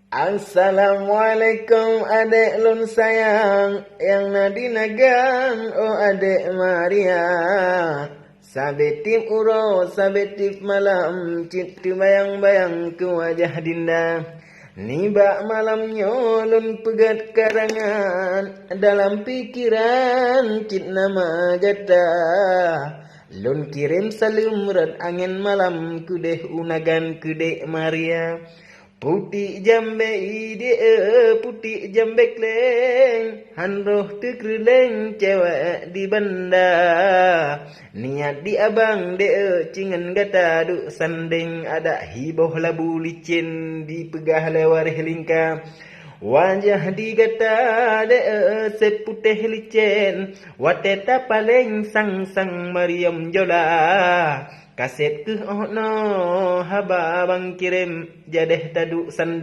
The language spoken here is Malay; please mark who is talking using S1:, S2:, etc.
S1: Assalamualaikum adik lun sayang yang nadi nagang oh adik Maria. Sabetip uro sabetip malam cit tu bayang-bayang ke wajah dinda. Nibak malamnya lun pegat karangan dalam pikiran cit nama gata. Lun kirim salam rat angin malam kudeh unagan kudek Maria. Putih jambe ide putih jambe kleng hanroh tekreleng cewek di banda niat di abang de cingan gata duk sanding ada hiboh labu licin dipegah lewar lingka wajah di gata de seputih licin wateta paling sang Mariam jola kaset ke no haba bang kirim jadeh taduk sanding